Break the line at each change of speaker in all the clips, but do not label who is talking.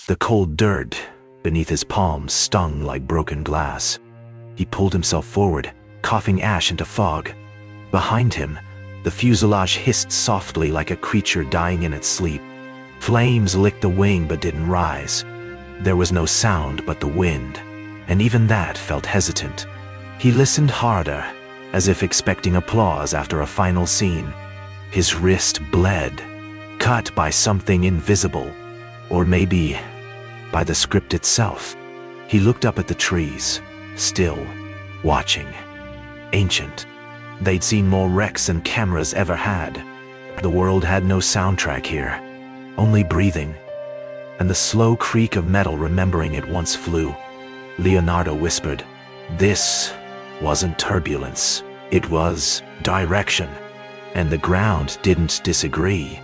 The cold dirt beneath his palms stung like broken glass. He pulled himself forward, coughing ash into fog. Behind him, the fuselage hissed softly like a creature dying in its sleep. Flames licked the wing but didn't rise. There was no sound but the wind, and even that felt hesitant. He listened harder, as if expecting applause after a final scene. His wrist bled, cut by something invisible, or maybe by the script itself. He looked up at the trees, still, watching. Ancient. They'd seen more wrecks than cameras ever had. The world had no soundtrack here, only breathing, and the slow creak of metal remembering it once flew. Leonardo whispered, "This wasn't turbulence, it was direction." And the ground didn't disagree.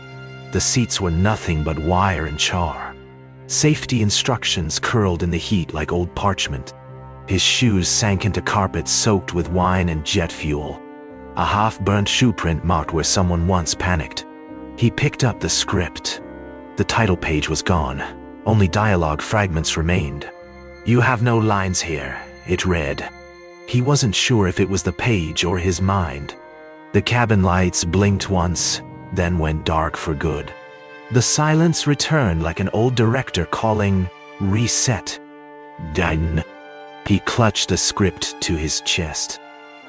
The seats were nothing but wire and char. Safety instructions curled in the heat like old parchment. His shoes sank into carpet soaked with wine and jet fuel. A half-burnt shoe print marked where someone once panicked. He picked up the script. The title page was gone. Only dialogue fragments remained. "You have no lines here," it read. He wasn't sure if it was the page or his mind. The cabin lights blinked once, then went dark for good. The silence returned like an old director calling, "Reset." Done. He clutched the script to his chest.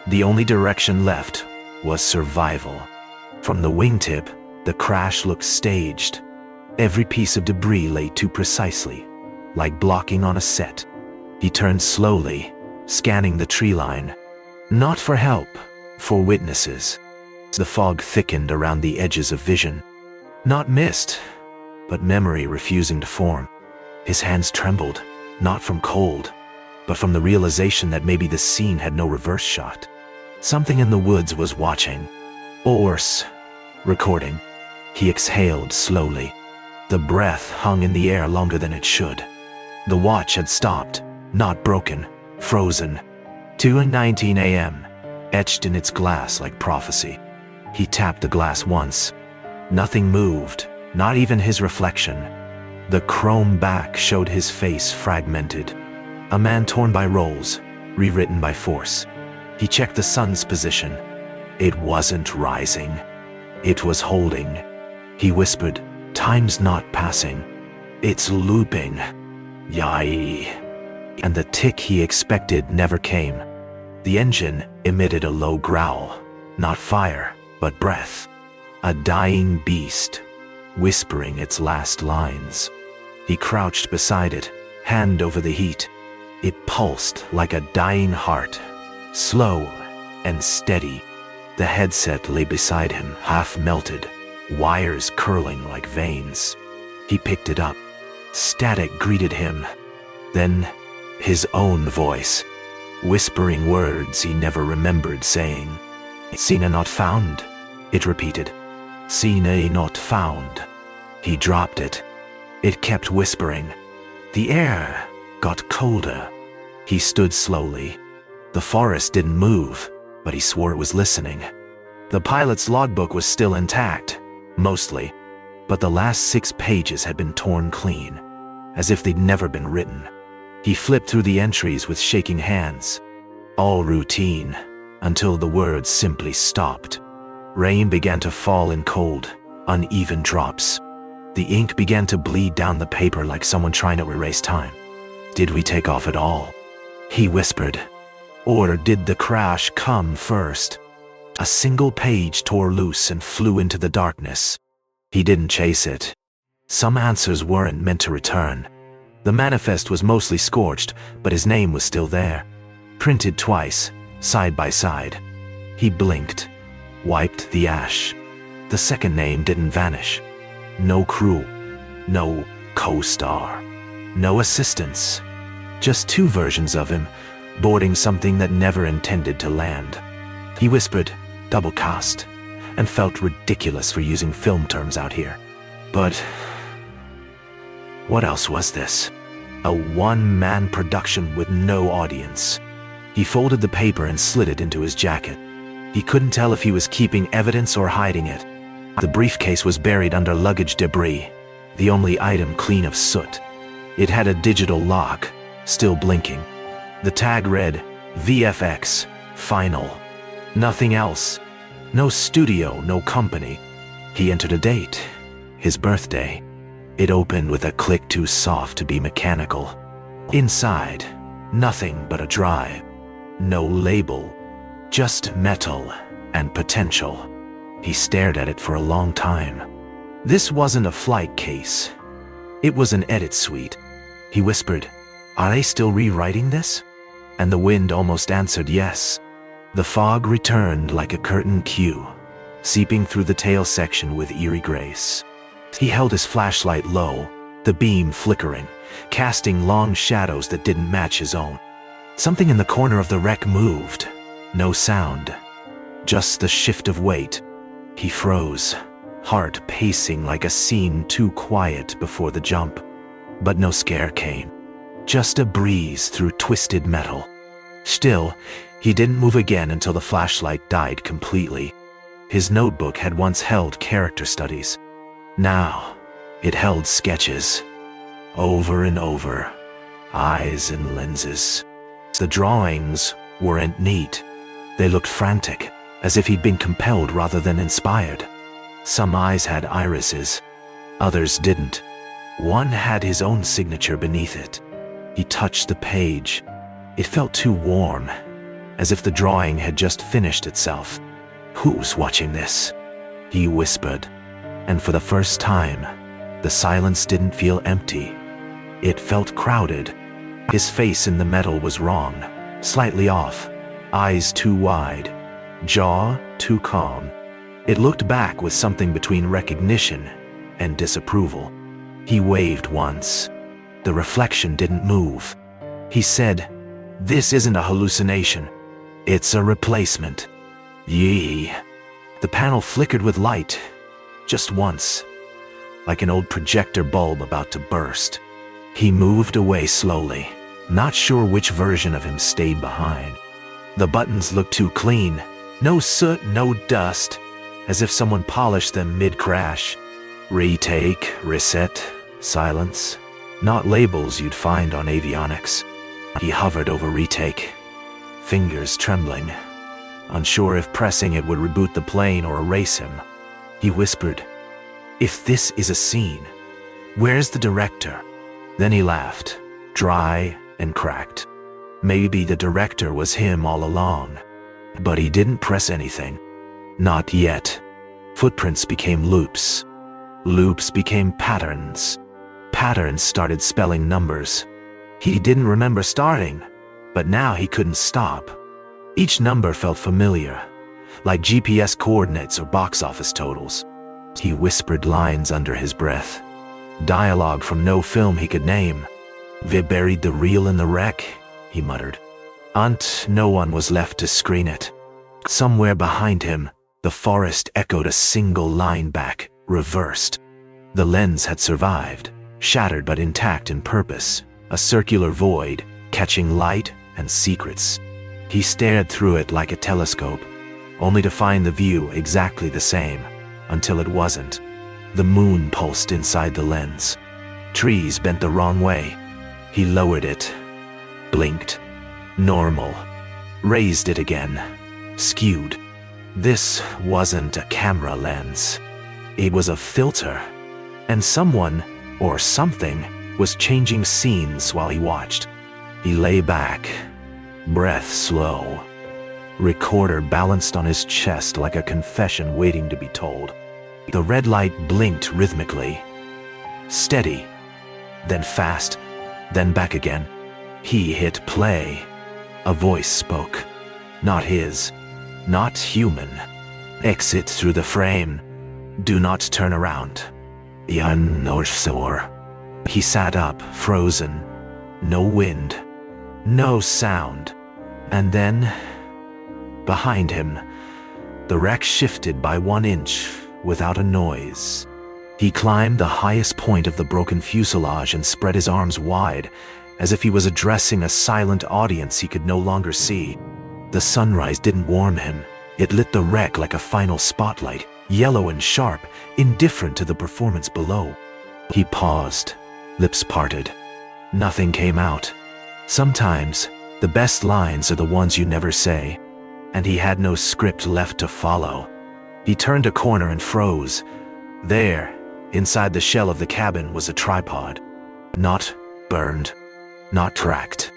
The only direction left was survival. From the wingtip, the crash looked staged. Every piece of debris lay too precisely, like blocking on a set. He turned slowly, scanning the tree line. Not for help, for witnesses. The fog thickened around the edges of vision. Not mist, but memory refusing to form. His hands trembled, not from cold, but from the realization that maybe the scene had no reverse shot. Something in the woods was watching. Or worse, recording. He exhaled slowly. The breath hung in the air longer than it should. The watch had stopped, not broken, frozen. 2:19 a.m., etched in its glass like prophecy. He tapped the glass once. Nothing moved, not even his reflection. The chrome back showed his face fragmented. A man torn by rolls, rewritten by force. He checked the sun's position. It wasn't rising. It was holding. He whispered, "Time's not passing. It's looping." Yai. And the tick he expected never came. The engine emitted a low growl. Not fire, but breath. A dying beast, whispering its last lines. He crouched beside it, hand over the heat. It pulsed like a dying heart, slow and steady. The headset lay beside him, half melted, wires curling like veins. He picked it up. Static greeted him. Then his own voice, whispering words he never remembered saying. "Seen not found," it repeated. "Seen not found." He dropped it. It kept whispering. The air got colder. He stood slowly. The forest didn't move, but he swore it was listening. The pilot's logbook was still intact, mostly, but the last 6 pages had been torn clean, as if they'd never been written. He flipped through the entries with shaking hands. All routine, until the words simply stopped. Rain began to fall in cold, uneven drops. The ink began to bleed down the paper like someone trying to erase time. "Did we take off at all?" he whispered. "Or did the crash come first?" A single page tore loose and flew into the darkness. He didn't chase it. Some answers weren't meant to return. The manifest was mostly scorched, but his name was still there. Printed twice, side by side. He blinked, wiped the ash. The second name didn't vanish. No crew, no co-star, no assistants. Just 2 versions of him, boarding something that never intended to land. He whispered, "Double cast," and felt ridiculous for using film terms out here. But what else was this? A one-man production with no audience. He folded the paper and slid it into his jacket. He couldn't tell if he was keeping evidence or hiding it. The briefcase was buried under luggage debris, the only item clean of soot. It had a digital lock, still blinking. The tag read, VFX, Final. Nothing else. No studio, no company. He entered a date. His birthday. It opened with a click too soft to be mechanical. Inside, nothing but a drive. No label. Just metal and potential. He stared at it for a long time. This wasn't a flight case. It was an edit suite. He whispered, "Are they still rewriting this?" And the wind almost answered yes. The fog returned like a curtain cue, seeping through the tail section with eerie grace. He held his flashlight low, the beam flickering, casting long shadows that didn't match his own. Something in the corner of the wreck moved. No sound. Just the shift of weight. He froze, heart pacing like a scene too quiet before the jump. But no scare came. Just a breeze through twisted metal. Still, he didn't move again until the flashlight died completely. His notebook had once held character studies. Now, it held sketches. Over and over. Eyes and lenses. The drawings weren't neat. They looked frantic, as if he'd been compelled rather than inspired. Some eyes had irises. Others didn't. One had his own signature beneath it. He touched the page. It felt too warm, as if the drawing had just finished itself. "Who's watching this?" he whispered. And for the first time, the silence didn't feel empty. It felt crowded. His face in the metal was wrong, slightly off, eyes too wide, jaw too calm. It looked back with something between recognition and disapproval. He waved once. The reflection didn't move. He said, "This isn't a hallucination. It's a replacement." Yee. The panel flickered with light, just once, like an old projector bulb about to burst. He moved away slowly, not sure which version of him stayed behind. The buttons looked too clean. No soot, no dust, as if someone polished them mid-crash. Retake, reset, silence. Not labels you'd find on avionics. He hovered over retake, fingers trembling, unsure if pressing it would reboot the plane or erase him. He whispered, "If this is a scene, where's the director?" Then he laughed, dry and cracked. Maybe the director was him all along. But he didn't press anything. Not yet. Footprints became loops. Loops became patterns. Patterns started spelling numbers. He didn't remember starting, but now he couldn't stop. Each number felt familiar, like GPS coordinates or box office totals. He whispered lines under his breath. Dialogue from no film he could name. "We buried the reel in the wreck," he muttered. No one was left to screen it. Somewhere behind him, the forest echoed a single line back, reversed. The lens had survived, shattered but intact in purpose, a circular void, catching light and secrets. He stared through it like a telescope, only to find the view exactly the same, until it wasn't. The moon pulsed inside the lens. Trees bent the wrong way. He lowered it, blinked. Normal. Raised it again. Skewed. This wasn't a camera lens. It was a filter. And someone, or something, was changing scenes while he watched. He lay back, breath slow. Recorder balanced on his chest like a confession waiting to be told. The red light blinked rhythmically. Steady. Then fast. Then back again. He hit play. A voice spoke. Not his. Not human. "Exit through the frame. Do not turn around." Uncharted. He sat up, frozen. No wind. No sound. And then, behind him, the wreck shifted by 1 inch without a noise. He climbed the highest point of the broken fuselage and spread his arms wide, as if he was addressing a silent audience he could no longer see. The sunrise didn't warm him. It lit the wreck like a final spotlight, yellow and sharp, indifferent to the performance below. He paused, lips parted. Nothing came out. Sometimes, the best lines are the ones you never say. And he had no script left to follow. He turned a corner and froze. There, inside the shell of the cabin, was a tripod. Not burned, not tracked.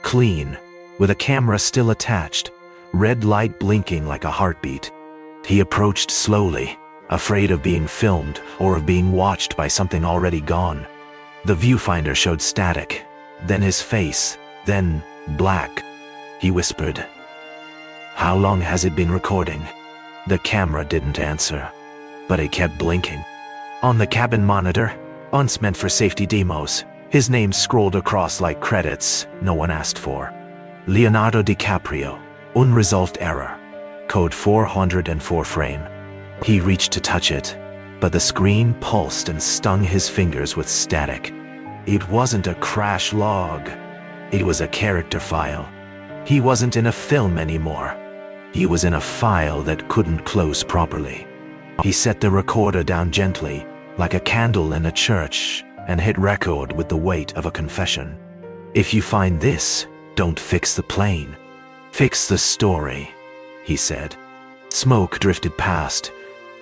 Clean, with a camera still attached, red light blinking like a heartbeat. He approached slowly, afraid of being filmed or of being watched by something already gone. The viewfinder showed static, then his face, then black. He whispered, "How long has it been recording?" The camera didn't answer, but it kept blinking. On the cabin monitor, once meant for safety demos, his name scrolled across like credits no one asked for. Leonardo DiCaprio, unresolved error, code 404 frame. He reached to touch it, but the screen pulsed and stung his fingers with static. It wasn't a crash log. It was a character file. He wasn't in a film anymore. He was in a file that couldn't close properly. He set the recorder down gently, like a candle in a church, and hit record with the weight of a confession. "If you find this, don't fix the plane. Fix the story," he said. Smoke drifted past,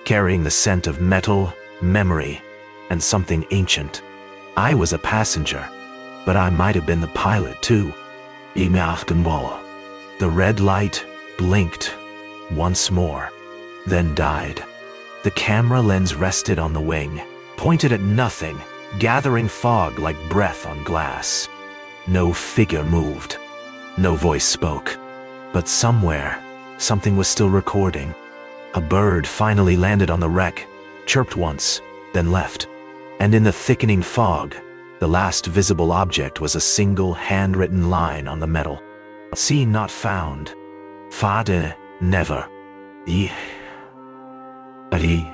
carrying the scent of metal, memory, and something ancient. I was a passenger, but I might have been the pilot too. The red light blinked once more, then died. The camera lens rested on the wing, pointed at nothing, gathering fog like breath on glass. No figure moved. No voice spoke. But somewhere, something was still recording. A bird finally landed on the wreck, chirped once, then left. And in the thickening fog, the last visible object was a single handwritten line on the metal. "Seen not found. Fade never. But he